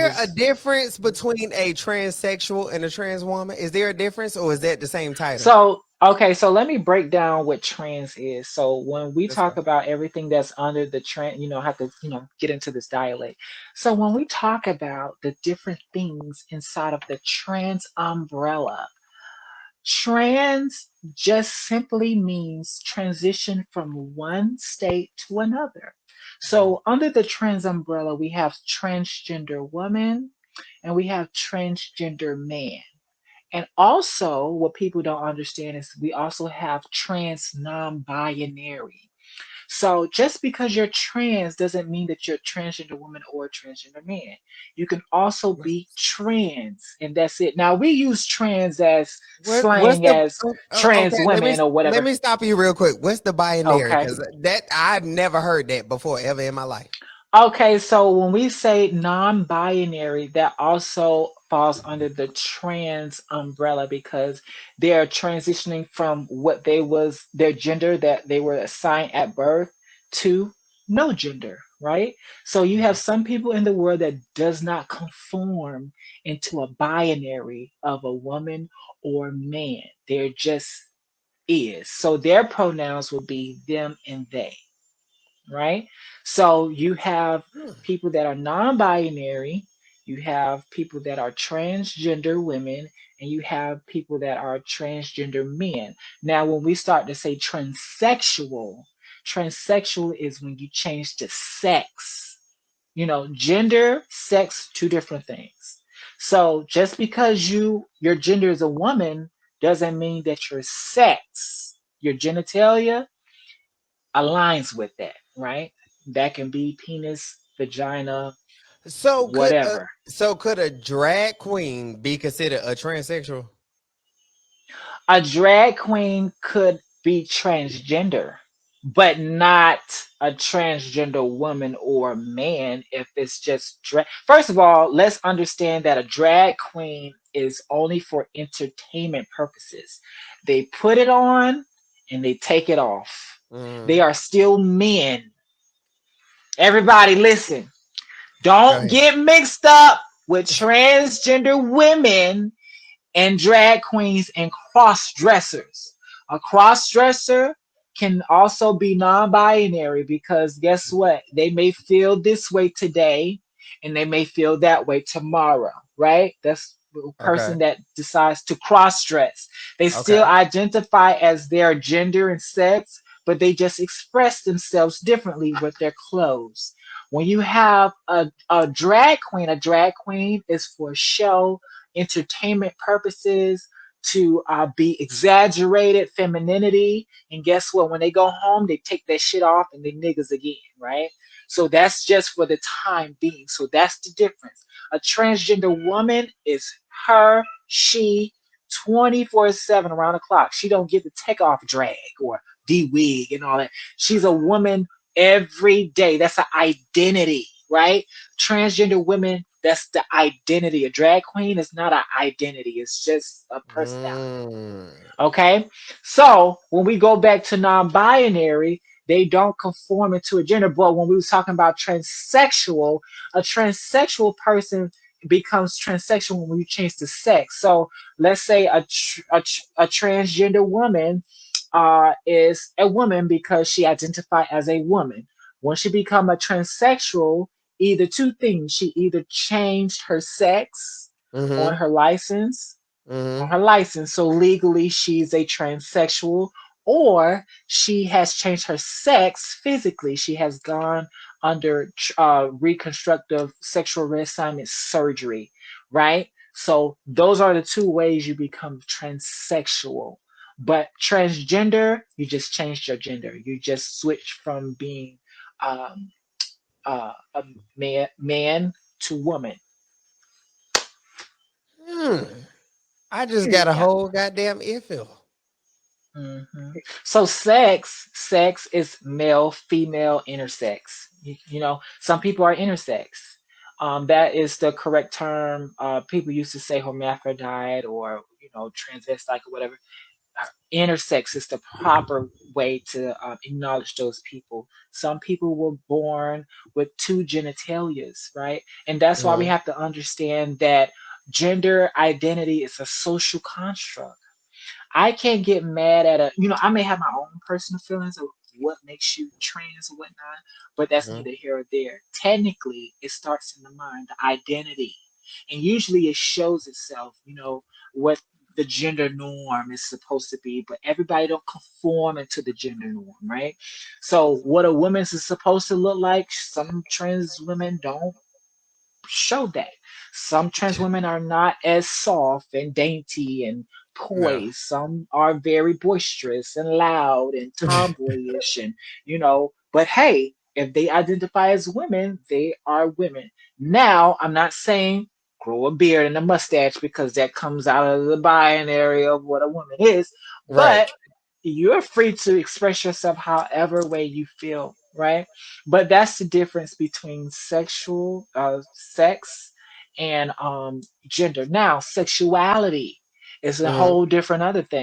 there a is difference between a transsexual and a trans woman? Is there a difference, or is that the same title? so okay. So let me break down what trans is. So when we Let's talk go. about everything that's under the trans, I have to get into this dialect. So when we talk about the different things inside of the trans umbrella, trans just simply means transition from one state to another. So, under the trans umbrella, we have transgender woman and we have transgender man. And also, what people don't understand is we also have trans non binary. So just because you're trans doesn't mean that you're a transgender woman or a transgender man. You can also be trans, and that's it. Now we use trans as What's slang the as okay? trans Let me women or let whatever. me stop you real quick. What's the binary? Okay. Because that I've never heard that before ever in my life. Okay, so when we say non-binary, that also falls under the trans umbrella because they're transitioning from what they was their gender that they were assigned at birth to no gender, right? So you have some people in the world that does not conform into a binary of a woman or man. They're just is. So their pronouns will be them and they, right? So you have Hmm. people that are non-binary, you have people that are transgender women, and you have people that are transgender men. Now, when we start to say transsexual, transsexual is when you change the sex. Gender, sex, two different things. So just because your gender is a woman doesn't mean that your sex, your genitalia, aligns with that, right? That can be penis, vagina, whatever. So could a drag queen be considered a transsexual? A drag queen could be transgender, but not a transgender woman or man if it's just drag. First of all, let's understand that a drag queen is only for entertainment purposes. They put it on and they take it off. They Mm, are still men. Everybody, listen. go Don't ahead. get mixed up with transgender women and drag queens and cross dressers. A cross dresser can also be non binary because guess what? They may feel this way today and they may feel that way tomorrow, right? That's a Okay. person that decides to cross dress. They still Okay. identify as their gender and sex, but they just express themselves differently with their clothes. When you have a drag queen is for show, entertainment purposes, to be exaggerated femininity. And guess what? When they go home, they take that shit off and they niggas again, right? So that's just for the time being. So that's the difference. A transgender woman is her, she, 24/7 around the clock. She don't get to take off drag or de-wig and all that. She's a woman every day. That's an identity, right? Transgender women, that's the identity. A drag queen is not an identity, it's just a personality. Mm, Okay? So when we go back to non binary, they don't conform into a gender. But when we was talking about transsexual, a transsexual person becomes transsexual when we change the sex. So let's say a transgender woman is a woman because she identified as a woman. When she become a transsexual, either two things. She either changed her sex on mm-hmm. her license, Mm-hmm. so legally she's a transsexual, or she has changed her sex physically. She has gone under reconstructive sexual reassignment surgery, right? So those are the two ways you become transsexual. But transgender, you just changed your gender. You just switched from being um, a man to woman. Hmm. I just got a Yeah. whole goddamn earful. hmm So sex is male, female, intersex. Some people are intersex. That is the correct term. People used to say hermaphrodite or transvestite or whatever. intersex is the proper way to acknowledge those people. Some people were born with two genitalias, right? And that's why we Mhm. have to understand that gender identity is a social construct. I can't get mad at I may have my own personal feelings of what makes you trans or whatnot, but that's Mhm. neither here or there. Technically, it starts in the mind, the identity. And usually it shows itself, what the gender norm is supposed to be, but everybody don't conform into the gender norm, right? So what a woman is supposed to look like, some trans women don't show that. Some trans women are not as soft and dainty and Yeah. poised. Some are very boisterous and loud and tomboyish but hey, if they identify as women, they are women. Now, I'm not saying grow a beard and a mustache because that comes out of the binary of what a woman is, Right. but you're free to express yourself however way you feel, right? But that's the difference between sex and gender. Now, sexuality is a Mhm. whole different other thing.